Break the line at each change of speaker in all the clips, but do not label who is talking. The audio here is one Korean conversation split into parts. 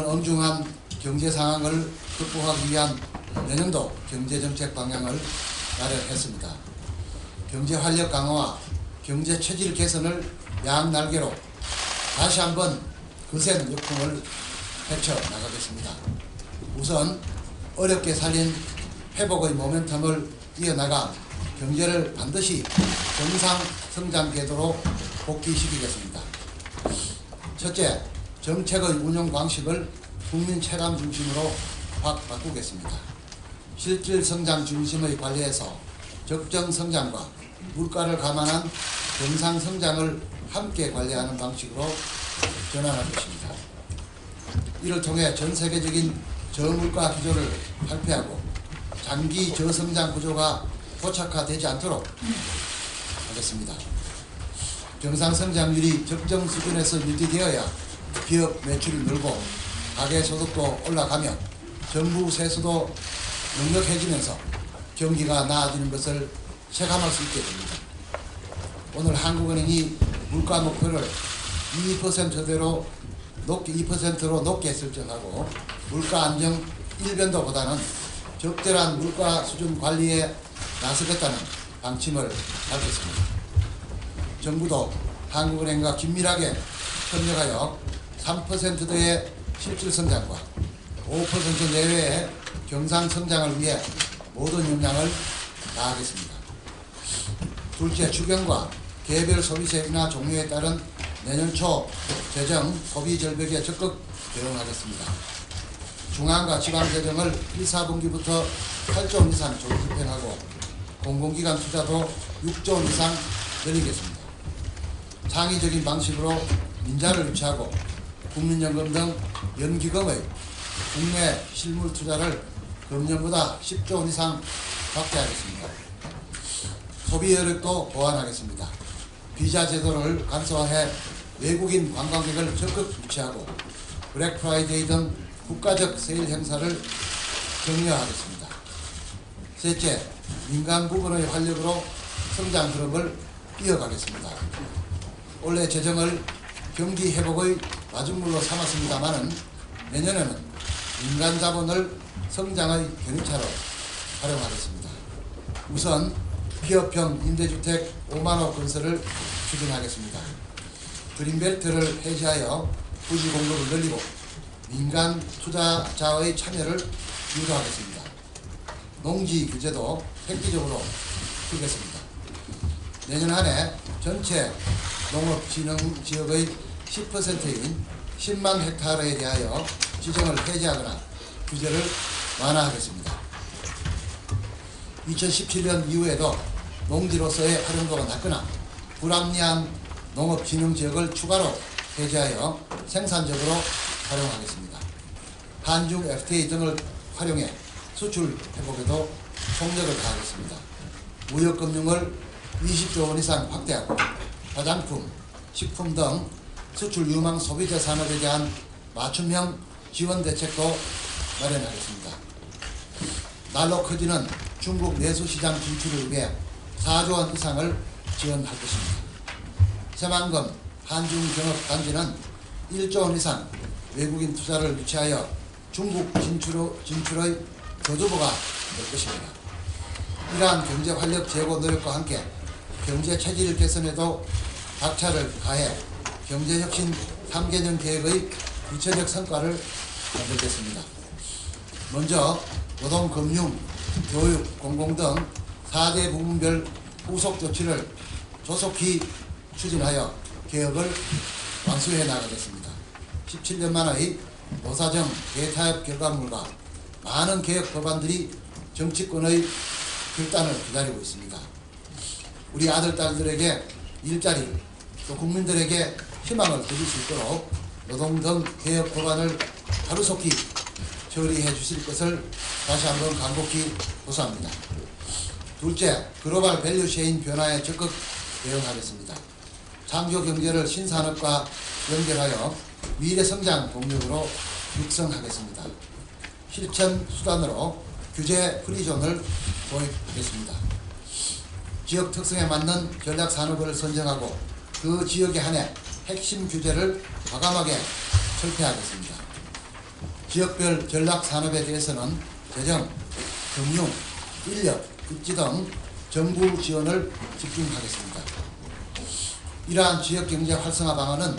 오늘 엄중한 경제 상황을 극복하기 위한 내년도 경제정책 방향을 마련했습니다. 경제 활력 강화와 경제 체질 개선을 양날개로 다시 한번 거센 역풍을 펼쳐 나가겠습니다. 우선 어렵게 살린 회복의 모멘텀을 이어나가 경제를 반드시 정상 성장 궤도로 복귀시키겠습니다. 첫째, 정책의 운용 방식을 국민 체감 중심으로 확 바꾸겠습니다. 실질 성장 중심의 관리에서 적정 성장과 물가를 감안한 정상 성장을 함께 관리하는 방식으로 전환할 것입니다. 이를 통해 전 세계적인 저물가 기조를 탈피하고 장기 저성장 구조가 고착화되지 않도록 하겠습니다. 정상 성장률이 적정 수준에서 유지되어야 기업 매출이 늘고 가계 소득도 올라가며 정부 세수도 넉넉해지면서 경기가 나아지는 것을 체감할 수 있게 됩니다. 오늘 한국은행이 물가 목표를 2%로 높게 설정하고 물가 안정 1변도보다는 적절한 물가 수준 관리에 나서겠다는 방침을 밝혔습니다. 정부도 한국은행과 긴밀하게 협력하여 3%대의 실질 성장과 5% 내외의 경상 성장을 위해 모든 역량을 다하겠습니다. 둘째, 추경과 개별 소비세 인하 종료에 따른 내년 초 재정 소비 절벽에 적극 대응하겠습니다. 중앙과 지방 재정을 1, 4분기부터 8조 원 이상 조기 집행하고 공공기관 투자도 6조 원 이상 늘리겠습니다. 창의적인 방식으로 민자를 유치하고 국민연금 등 연기금의 국내 실물 투자를 금년보다 10조 원 이상 확대하겠습니다. 소비 여력도 보완하겠습니다. 비자 제도를 간소화해 외국인 관광객을 적극 유치하고 블랙 프라이데이 등 국가적 세일 행사를 격려하겠습니다. 셋째, 민간 부분의 활력으로 성장 흐름을 이어가겠습니다. 올해 재정을 경기 회복의 마중물로 삼았습니다마는 내년에는 민간 자본을 성장의 견인차로 활용하겠습니다. 우선 피업형 임대주택 5만호 건설을 추진하겠습니다. 그린벨트를 해제하여 부지 공급을 늘리고 민간 투자자의 참여를 유도하겠습니다. 농지 규제도 획기적으로 풀겠습니다. 내년 한 해 전체 농업진흥지역의 10%인 10만 헥타르에 대하여 지정을 해제하거나 규제를 완화하겠습니다. 2017년 이후에도 농지로서의 활용도가 낮거나 불합리한 농업진흥지역을 추가로 해제하여 생산적으로 활용하겠습니다. 한중 FTA 등을 활용해 수출 회복에도 총력을 다하겠습니다. 무역금융을 20조 원 이상 확대하고 화장품, 식품 등 수출 유망 소비재 산업에 대한 맞춤형 지원 대책도 마련하겠습니다. 날로 커지는 중국 내수시장 진출을 위해 4조 원 이상을 지원할 것입니다. 새만금 한중경업단지는 1조 원 이상 외국인 투자를 유치하여 중국 진출의 저주보가 될 것입니다. 이러한 경제 활력 제고 노력과 함께 경제 체질 개선에도 박차를 가해 경제혁신 3개년 계획의 구체적 성과를 만들겠습니다. 먼저 노동, 금융, 교육, 공공 등 4대 부문별 후속 조치를 조속히 추진하여 개혁을 완수해 나가겠습니다. 17년 만의 노사정 대타협 결과물과 많은 개혁 법안들이 정치권의 결단을 기다리고 있습니다. 우리 아들, 딸들에게 일자리, 또 국민들에게 희망을 드릴 수 있도록 노동 등 개혁 법안을 하루속히 처리해 주실 것을 다시 한번 간곡히 호소합니다. 둘째, 글로벌 밸류체인 변화에 적극 대응하겠습니다. 창조 경제를 신산업과 연결하여 미래 성장 동력으로 육성하겠습니다. 실천 수단으로 규제 프리존을 도입하겠습니다. 지역 특성에 맞는 전략 산업을 선정하고 그 지역에 한해 핵심 규제를 과감하게 철폐하겠습니다. 지역별 전략산업에 대해서는 재정, 금융, 인력, 입지 등 정부 지원을 집중하겠습니다. 이러한 지역경제 활성화 방안은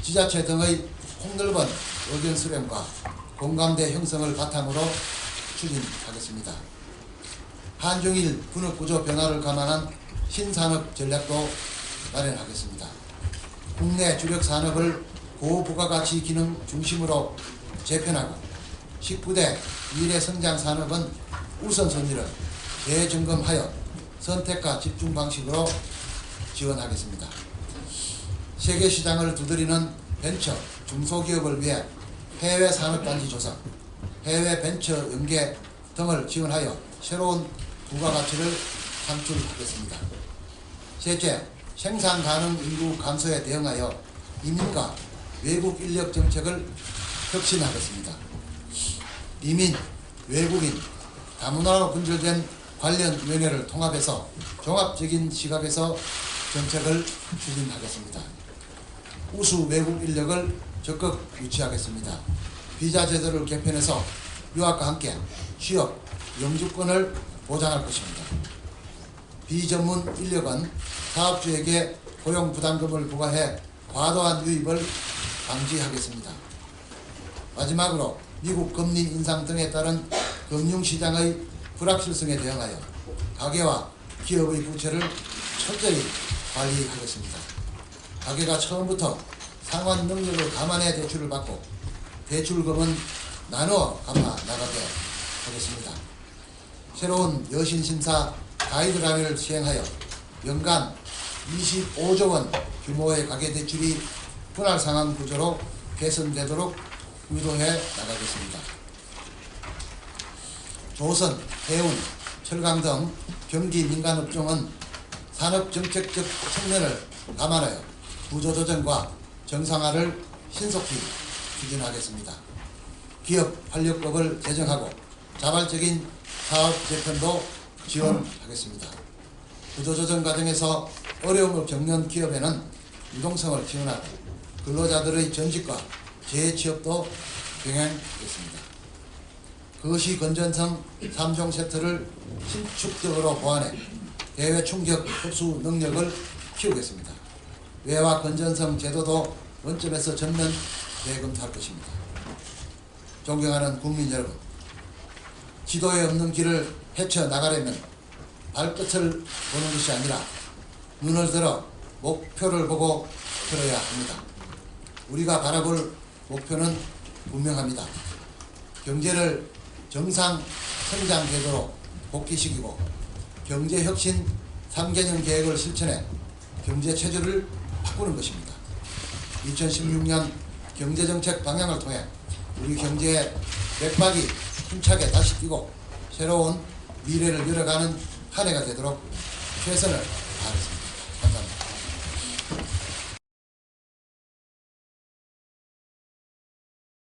지자체 등의 폭넓은 의견 수렴과 공감대 형성을 바탕으로 추진하겠습니다. 한중일 분업구조 변화를 감안한 신산업 전략도 마련하겠습니다. 국내 주력 산업을 고부가가치 기능 중심으로 재편하고 19대 미래 성장 산업은 우선순위를 재점검하여 선택과 집중 방식으로 지원하겠습니다. 세계 시장을 두드리는 벤처, 중소기업을 위해 해외 산업단지 조성, 해외 벤처 연계 등을 지원하여 새로운 부가가치를 창출하겠습니다. 셋째, 생산 가능 인구 감소에 대응하여 이민과 외국 인력 정책을 혁신하겠습니다. 이민, 외국인, 다문화로 분절된 관련 위원회를 통합해서 종합적인 시각에서 정책을 추진하겠습니다. 우수 외국 인력을 적극 유치하겠습니다. 비자 제도를 개편해서 유학과 함께 취업, 영주권을 보장할 것입니다. 비전문 인력은 사업주에게 고용부담금을 부과해 과도한 유입을 방지하겠습니다. 마지막으로 미국 금리 인상 등에 따른 금융시장의 불확실성에 대응하여 가계와 기업의 부채를 철저히 관리하겠습니다. 가계가 처음부터 상환 능력을 감안해 대출을 받고 대출금은 나누어 갚아 나가게 하겠습니다. 새로운 여신심사 가이드라인을 시행하여 연간 25조 원 규모의 가계대출이 분할 상환 구조로 개선되도록 유도해 나가겠습니다. 조선, 해운, 철강 등 경기 민간 업종은 산업정책적 측면을 감안하여 구조조정과 정상화를 신속히 추진하겠습니다. 기업 활력법을 제정하고 자발적인 사업 재편도 지원하겠습니다. 구조조정 과정에서 어려움을 겪는 기업에는 유동성을 지원하고 근로자들의 전직과 재취업도 병행하겠습니다. 거시 건전성 3종 세트를 신축적으로 보완해 대외 충격 흡수 능력을 키우겠습니다. 외화 건전성 제도도 원점에서 전면 재검토할 것입니다. 존경하는 국민 여러분, 지도에 없는 길을 헤쳐나가려면 발끝을 보는 것이 아니라 눈을 들어 목표를 보고 걸어야 합니다. 우리가 바라볼 목표는 분명합니다. 경제를 정상 성장 궤도로 복귀시키고 경제혁신 3개년 계획을 실천해 경제 체질을 바꾸는 것입니다. 2016년 경제정책 방향을 통해 우리 경제의 맥박이 힘차게 다시 뛰고 새로운 미래를 열어가는 한 해가 되도록 최선을 다하겠습니다.